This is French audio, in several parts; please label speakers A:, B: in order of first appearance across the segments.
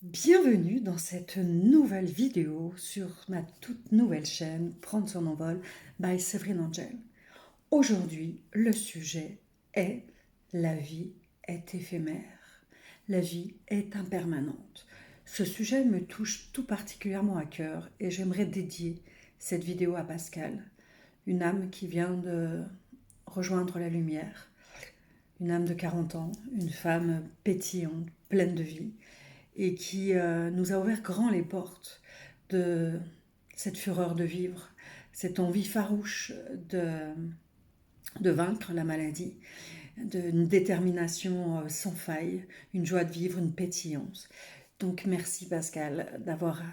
A: Bienvenue dans cette nouvelle vidéo sur ma toute nouvelle chaîne Prendre son envol by Séverine Angel. Aujourd'hui, le sujet est la vie est éphémère. La vie est impermanente. Ce sujet me touche tout particulièrement à cœur et j'aimerais dédier cette vidéo à Pascal, une âme qui vient de rejoindre la lumière, une âme de 40 ans, une femme pétillante, pleine de vie, et qui nous a ouvert grand les portes de cette fureur de vivre, cette envie farouche de vaincre la maladie, une détermination sans faille, une joie de vivre, une pétillance. Donc merci Pascal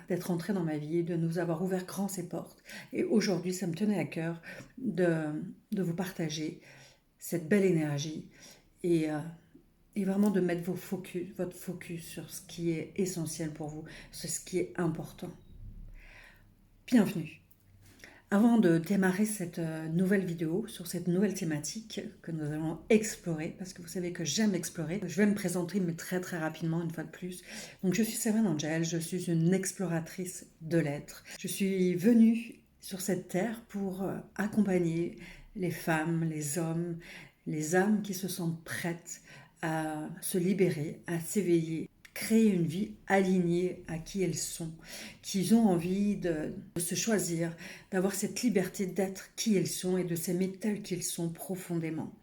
A: d'être entré dans ma vie, de nous avoir ouvert grand ces portes. Et aujourd'hui, ça me tenait à cœur de vous partager cette belle énergie et, euh, et vraiment de mettre votre focus sur ce qui est essentiel pour vous, sur ce qui est important. Bienvenue. Avant de démarrer cette nouvelle vidéo sur cette nouvelle thématique que nous allons explorer, parce que vous savez que j'aime explorer, je vais me présenter mais très très rapidement une fois de plus. Donc je suis Séverine Angel, je suis une exploratrice de l'être. Je suis venue sur cette terre pour accompagner les femmes, les hommes, les âmes qui se sentent prêtes à se libérer, à s'éveiller, créer une vie alignée à qui elles sont, qu'ils ont envie de se choisir, d'avoir cette liberté d'être qui elles sont et de s'aimer tels qu'ils sont profondément.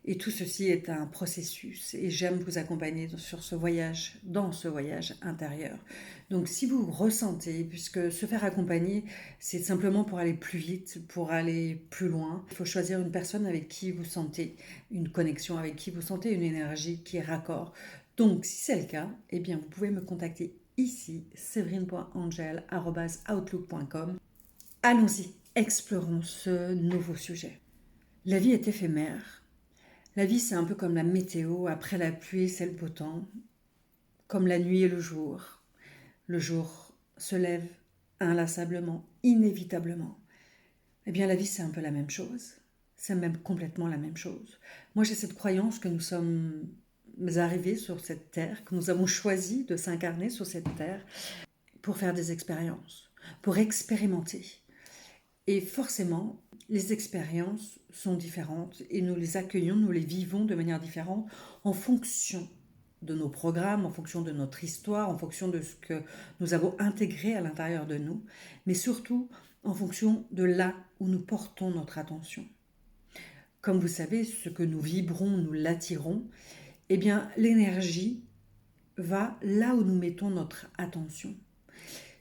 A: Et tout ceci est un processus et j'aime vous accompagner sur ce voyage, dans ce voyage intérieur. Donc si vous ressentez, puisque se faire accompagner, c'est simplement pour aller plus vite, pour aller plus loin, il faut choisir une personne avec qui vous sentez une connexion, avec qui vous sentez une énergie qui est raccord. Donc si c'est le cas, eh bien vous pouvez me contacter ici, séverine.angel@outlook.com. Allons-y, explorons ce nouveau sujet. La vie est éphémère. La vie, c'est un peu comme la météo, après la pluie, c'est le beau temps, comme la nuit et le jour. Le jour se lève inlassablement, inévitablement. Eh bien, la vie, c'est un peu la même chose. C'est même complètement la même chose. Moi, j'ai cette croyance que nous sommes arrivés sur cette terre, que nous avons choisi de s'incarner sur cette terre pour faire des expériences, pour expérimenter. Et forcément, les expériences sont différentes et nous les accueillons, nous les vivons de manière différente en fonction de nos programmes, en fonction de notre histoire, en fonction de ce que nous avons intégré à l'intérieur de nous, mais surtout en fonction de là où nous portons notre attention. Comme vous savez, ce que nous vibrons, nous l'attirons, eh bien l'énergie va là où nous mettons notre attention.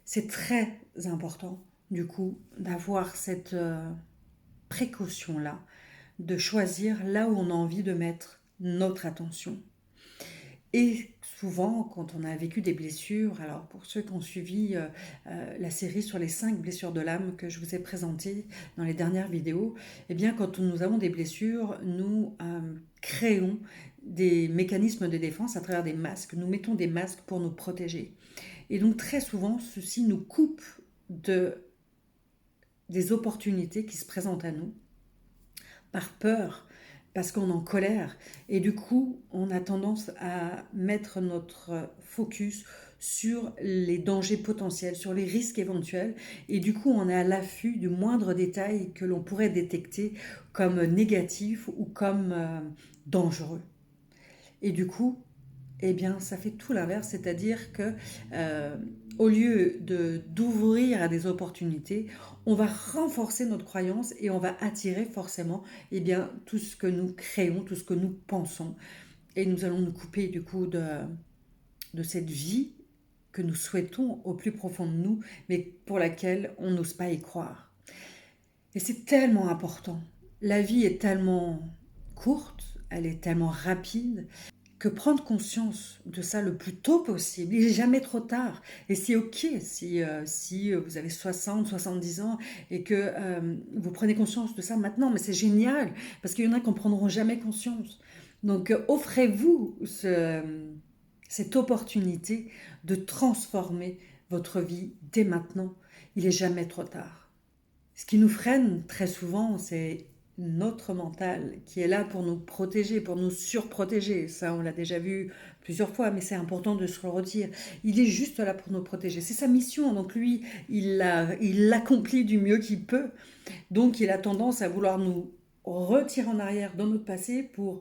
A: C'est très important du coup d'avoir cette précaution-là, de choisir là où on a envie de mettre notre attention. Et souvent, quand on a vécu des blessures, alors pour ceux qui ont suivi la série sur les 5 blessures de l'âme que je vous ai présentée dans les dernières vidéos, eh bien quand nous avons des blessures, nous créons des mécanismes de défense à travers des masques. Nous mettons des masques pour nous protéger. Et donc très souvent, ceci nous coupe des opportunités qui se présentent à nous par peur, parce qu'on est en colère. Et du coup, on a tendance à mettre notre focus sur les dangers potentiels, sur les risques éventuels. Et du coup, on est à l'affût du moindre détail que l'on pourrait détecter comme négatif ou comme dangereux. Et du coup, eh bien, ça fait tout l'inverse, c'est-à-dire que au lieu d'ouvrir à des opportunités, on va renforcer notre croyance et on va attirer forcément eh bien, tout ce que nous créons, tout ce que nous pensons. Et nous allons nous couper du coup de cette vie que nous souhaitons au plus profond de nous, mais pour laquelle on n'ose pas y croire. Et c'est tellement important. La vie est tellement courte, elle est tellement rapide, que prendre conscience de ça le plus tôt possible, il n'est jamais trop tard. Et c'est ok si vous avez 60, 70 ans et que vous prenez conscience de ça maintenant, mais c'est génial, parce qu'il y en a qui n'en prendront jamais conscience. Donc offrez-vous cette opportunité de transformer votre vie dès maintenant. Il n'est jamais trop tard. Ce qui nous freine très souvent, c'est notre mental qui est là pour nous protéger, pour nous surprotéger. Ça, on l'a déjà vu plusieurs fois, mais c'est important de se le redire. Il est juste là pour nous protéger. C'est sa mission. Donc lui, il l'accomplit du mieux qu'il peut. Donc il a tendance à vouloir nous retirer en arrière dans notre passé pour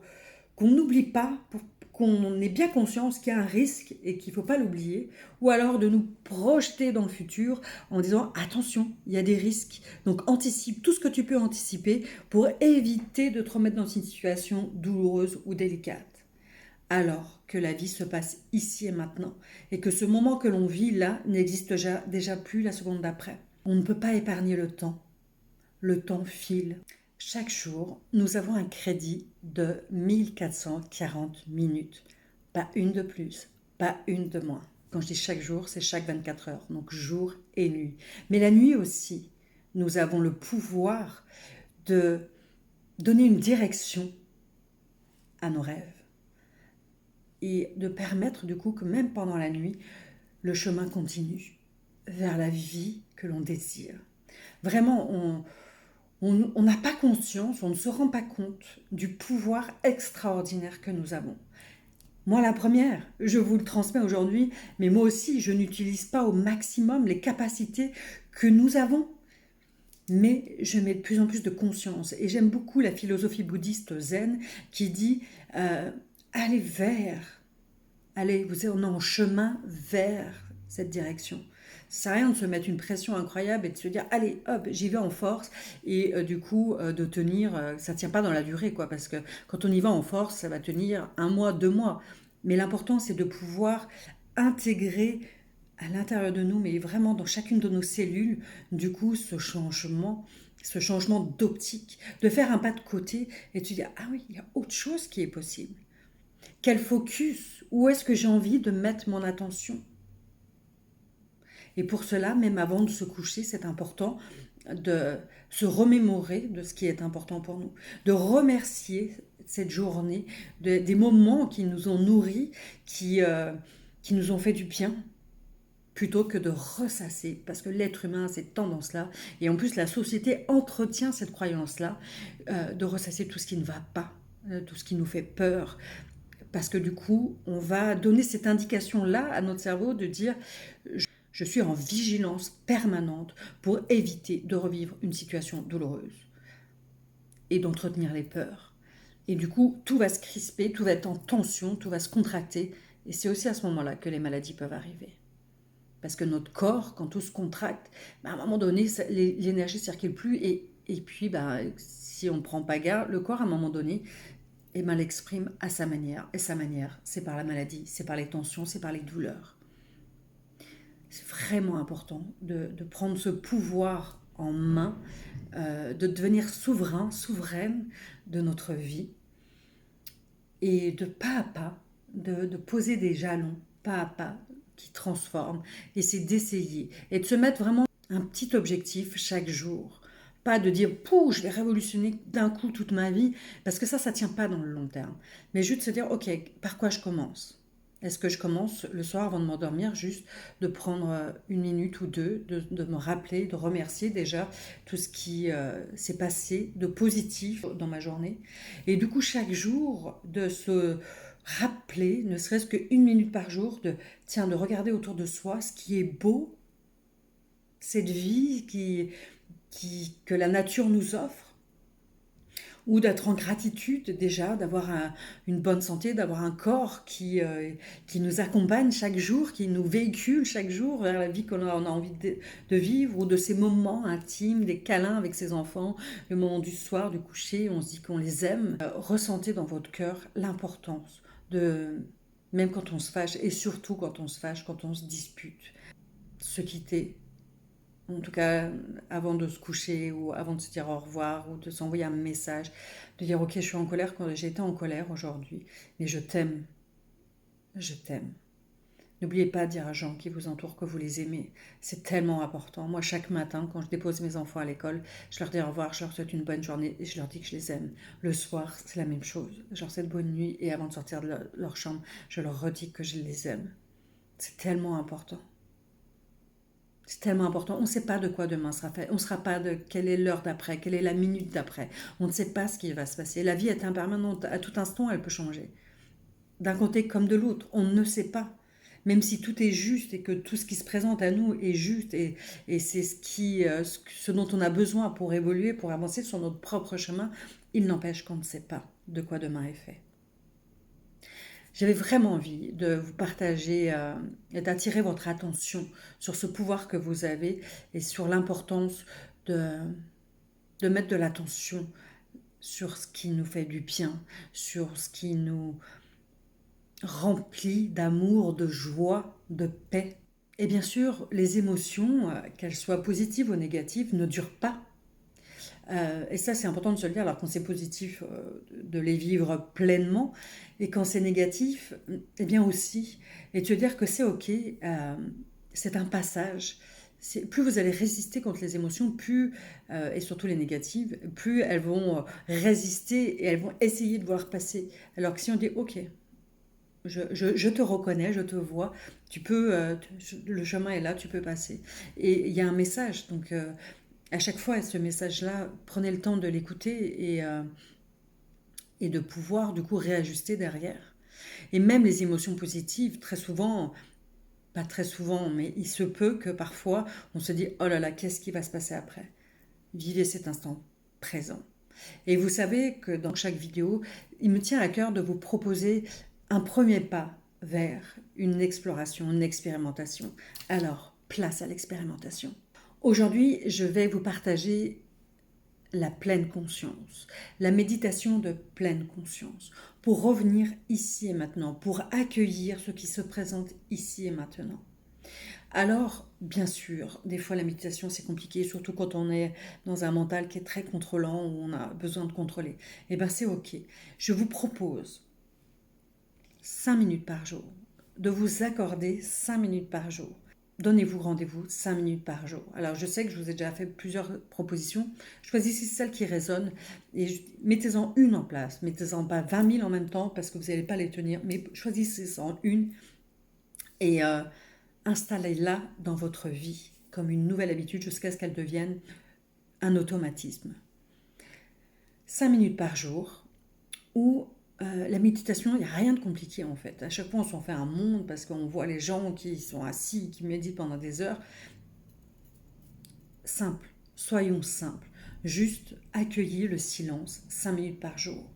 A: qu'on n'oublie pas, pour qu'on ait bien conscience qu'il y a un risque et qu'il ne faut pas l'oublier, ou alors de nous projeter dans le futur en disant attention, il y a des risques, donc anticipe tout ce que tu peux anticiper pour éviter de te remettre dans une situation douloureuse ou délicate. Alors que la vie se passe ici et maintenant, et que ce moment que l'on vit là n'existe déjà plus la seconde d'après. On ne peut pas épargner le temps. Le temps file. Chaque jour, nous avons un crédit de 1440 minutes. Pas une de plus, pas une de moins. Quand je dis chaque jour, c'est chaque 24 heures, donc jour et nuit. Mais la nuit aussi, nous avons le pouvoir de donner une direction à nos rêves et de permettre du coup que même pendant la nuit, le chemin continue vers la vie que l'on désire. Vraiment, on n'a pas conscience, on ne se rend pas compte du pouvoir extraordinaire que nous avons. Moi, la première, je vous le transmets aujourd'hui, mais moi aussi, je n'utilise pas au maximum les capacités que nous avons. Mais je mets de plus en plus de conscience. Et j'aime beaucoup la philosophie bouddhiste zen qui dit allez vers, allez, vous êtes en chemin vers cette direction. Ça sert à rien de se mettre une pression incroyable et de se dire allez hop j'y vais en force et du coup de tenir, ça tient pas dans la durée quoi parce que quand on y va en force ça va tenir 1 mois, 2 mois. Mais l'important c'est de pouvoir intégrer à l'intérieur de nous, mais vraiment dans chacune de nos cellules, du coup ce changement d'optique, de faire un pas de côté et de se dire ah oui il y a autre chose qui est possible. Quel focus, où est-ce que j'ai envie de mettre mon attention? Et pour cela, même avant de se coucher, c'est important de se remémorer de ce qui est important pour nous, de remercier cette journée, des moments qui nous ont nourris, qui nous ont fait du bien, plutôt que de ressasser, parce que l'être humain a cette tendance-là, et en plus la société entretient cette croyance-là, de ressasser tout ce qui ne va pas, tout ce qui nous fait peur, parce que du coup, on va donner cette indication-là à notre cerveau de dire je suis en vigilance permanente pour éviter de revivre une situation douloureuse et d'entretenir les peurs. Et du coup, tout va se crisper, tout va être en tension, tout va se contracter. Et c'est aussi à ce moment-là que les maladies peuvent arriver. Parce que notre corps, quand tout se contracte, à un moment donné, l'énergie ne circule plus. Et puis, si on ne prend pas garde, le corps, à un moment donné, l'exprime à sa manière. Et sa manière, c'est par la maladie, c'est par les tensions, c'est par les douleurs. C'est vraiment important de prendre ce pouvoir en main, de devenir souveraine de notre vie et de pas à pas, de poser des jalons pas à pas qui transforment et c'est d'essayer et de se mettre vraiment un petit objectif chaque jour. Pas de dire, pouh, je vais révolutionner d'un coup toute ma vie, parce que ça tient pas dans le long terme. Mais juste se dire, ok, par quoi je commence? Est-ce que je commence le soir avant de m'endormir juste de prendre 1 minute ou deux, de me rappeler, de remercier déjà tout ce qui s'est passé de positif dans ma journée. Et du coup, chaque jour, de se rappeler, ne serait-ce qu'1 minute par jour, de regarder autour de soi ce qui est beau, cette vie que la nature nous offre, ou d'être en gratitude déjà, d'avoir une bonne santé, d'avoir un corps qui nous accompagne chaque jour, qui nous véhicule chaque jour vers la vie qu'on a envie de vivre, ou de ces moments intimes, des câlins avec ses enfants, le moment du soir, du coucher, on se dit qu'on les aime. Ressentez dans votre cœur l'importance de, même quand on se fâche, et surtout quand on se fâche, quand on se dispute, se quitter. En tout cas, avant de se coucher ou avant de se dire au revoir ou de s'envoyer un message, de dire ok, je suis en colère quand j'ai été en colère aujourd'hui, mais je t'aime, je t'aime. N'oubliez pas de dire aux gens qui vous entourent que vous les aimez. C'est tellement important. Moi, chaque matin, quand je dépose mes enfants à l'école, je leur dis au revoir, je leur souhaite une bonne journée et je leur dis que je les aime. Le soir, c'est la même chose. Je leur souhaite bonne nuit et avant de sortir de leur chambre, je leur redis que je les aime. C'est tellement important. C'est tellement important. On ne sait pas de quoi demain sera fait. On ne sera pas de quelle est l'heure d'après, quelle est la minute d'après. On ne sait pas ce qui va se passer. La vie est impermanente. À tout instant, elle peut changer. D'un côté comme de l'autre. On ne sait pas. Même si tout est juste et que tout ce qui se présente à nous est juste et c'est ce dont on a besoin pour évoluer, pour avancer sur notre propre chemin, il n'empêche qu'on ne sait pas de quoi demain est fait. J'avais vraiment envie de vous partager et d'attirer votre attention sur ce pouvoir que vous avez et sur l'importance de, de mettre de l'attention sur ce qui nous fait du bien, sur ce qui nous remplit d'amour, de joie, de paix. Et bien sûr, les émotions, qu'elles soient positives ou négatives, ne durent pas. Et ça, c'est important de se le dire. Alors, quand c'est positif, de les vivre pleinement. Et quand c'est négatif, eh bien aussi. Et de se dire que c'est OK, c'est un passage. Plus vous allez résister contre les émotions, plus, et surtout les négatives, plus elles vont résister et elles vont essayer de voir passer. Alors que si on dit OK, je te reconnais, je te vois, tu peux, le chemin est là, tu peux passer. Et il y a un message, donc à chaque fois, ce message-là, prenez le temps de l'écouter et de pouvoir du coup réajuster derrière. Et même les émotions positives, très souvent, pas très souvent, mais il se peut que parfois on se dit oh là là, qu'est-ce qui va se passer après? Vivez cet instant présent. Et vous savez que dans chaque vidéo, il me tient à cœur de vous proposer un premier pas vers une exploration, une expérimentation. Alors, place à l'expérimentation. Aujourd'hui, je vais vous partager la pleine conscience, la méditation de pleine conscience, pour revenir ici et maintenant, pour accueillir ce qui se présente ici et maintenant. Alors, bien sûr, des fois la méditation c'est compliqué, surtout quand on est dans un mental qui est très contrôlant, où on a besoin de contrôler. Eh bien c'est ok. Je vous propose 5 minutes par jour, de vous accorder 5 minutes par jour. Donnez-vous rendez-vous 5 minutes par jour. Alors je sais que je vous ai déjà fait plusieurs propositions. Choisissez celle qui résonne et mettez-en une en place. Mettez-en pas 20 000 en même temps parce que vous n'allez pas les tenir, mais choisissez-en une et installez-la dans votre vie comme une nouvelle habitude jusqu'à ce qu'elle devienne un automatisme. 5 minutes par jour où la méditation, il n'y a rien de compliqué en fait. À chaque fois, on s'en fait un monde parce qu'on voit les gens qui sont assis, qui méditent pendant des heures. Simple, soyons simples. Juste accueillir le silence 5 minutes par jour.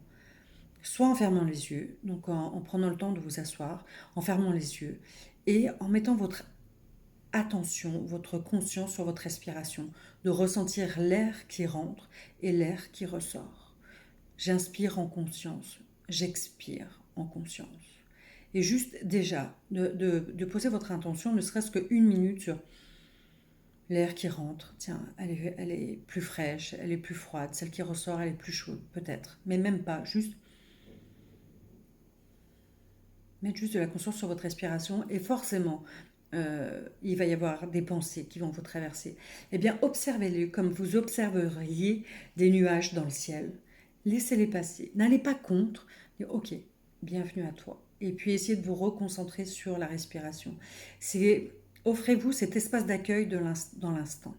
A: Soit en fermant les yeux, donc en prenant le temps de vous asseoir, en fermant les yeux et en mettant votre attention, votre conscience sur votre respiration, de ressentir l'air qui rentre et l'air qui ressort. J'inspire en conscience, j'expire en conscience. Et juste déjà, de poser votre intention, ne serait-ce qu'une minute sur l'air qui rentre. Tiens, elle est plus fraîche, elle est plus froide. Celle qui ressort, elle est plus chaude, peut-être. Mais même pas, juste mettre juste de la conscience sur votre respiration et forcément, il va y avoir des pensées qui vont vous traverser. Eh bien, observez-les comme vous observeriez des nuages dans le ciel. Laissez-les passer. N'allez pas contre. Ok, bienvenue à toi. Et puis, essayez de vous reconcentrer sur la respiration. Offrez-vous cet espace d'accueil dans l'instant.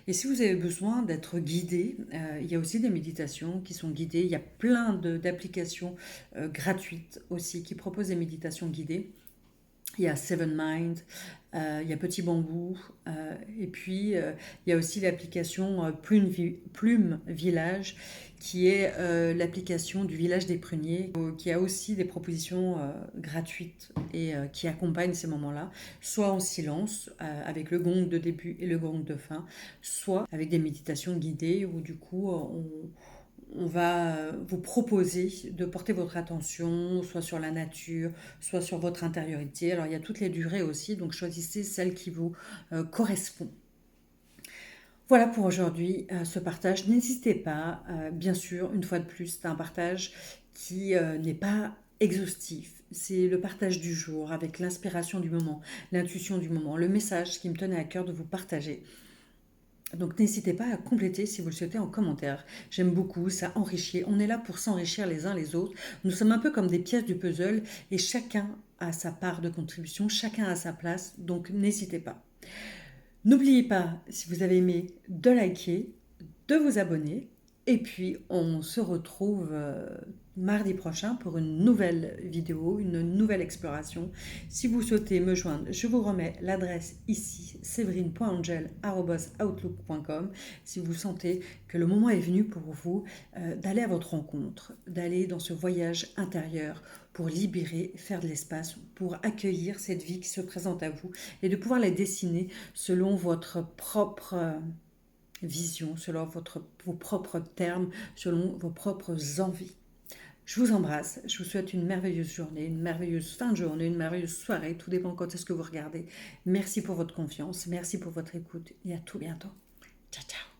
A: Et si vous avez besoin d'être guidé, il y a aussi des méditations qui sont guidées. Il y a plein d'applications gratuites aussi qui proposent des méditations guidées. Il y a Seven Mind, il y a Petit Bambou, et puis il y a aussi l'application Plume Village, qui est l'application du village des pruniers, qui a aussi des propositions gratuites et qui accompagnent ces moments-là, soit en silence, avec le gong de début et le gong de fin, soit avec des méditations guidées où du coup on va vous proposer de porter votre attention soit sur la nature, soit sur votre intériorité. Alors il y a toutes les durées aussi, donc choisissez celle qui vous correspond. Voilà pour aujourd'hui ce partage. N'hésitez pas, bien sûr, une fois de plus, c'est un partage qui n'est pas exhaustif. C'est le partage du jour avec l'inspiration du moment, l'intuition du moment, le message qui me tenait à cœur de vous partager. Donc n'hésitez pas à compléter si vous le souhaitez en commentaire. J'aime beaucoup, ça enrichit. On est là pour s'enrichir les uns les autres. Nous sommes un peu comme des pièces du puzzle et chacun a sa part de contribution, chacun a sa place, donc n'hésitez pas. N'oubliez pas, si vous avez aimé, de liker, de vous abonner. Et puis, on se retrouve mardi prochain pour une nouvelle vidéo, une nouvelle exploration. Si vous souhaitez me joindre, je vous remets l'adresse ici, séverine.angel@outlook.com. Si vous sentez que le moment est venu pour vous d'aller à votre rencontre, d'aller dans ce voyage intérieur pour libérer, faire de l'espace, pour accueillir cette vie qui se présente à vous et de pouvoir la dessiner selon votre propre vision, selon vos propres termes, selon vos propres envies. Je vous embrasse, je vous souhaite une merveilleuse journée, une merveilleuse fin de journée, une merveilleuse soirée, tout dépend quand est-ce que vous regardez. Merci pour votre confiance, merci pour votre écoute et à tout bientôt. Ciao, ciao.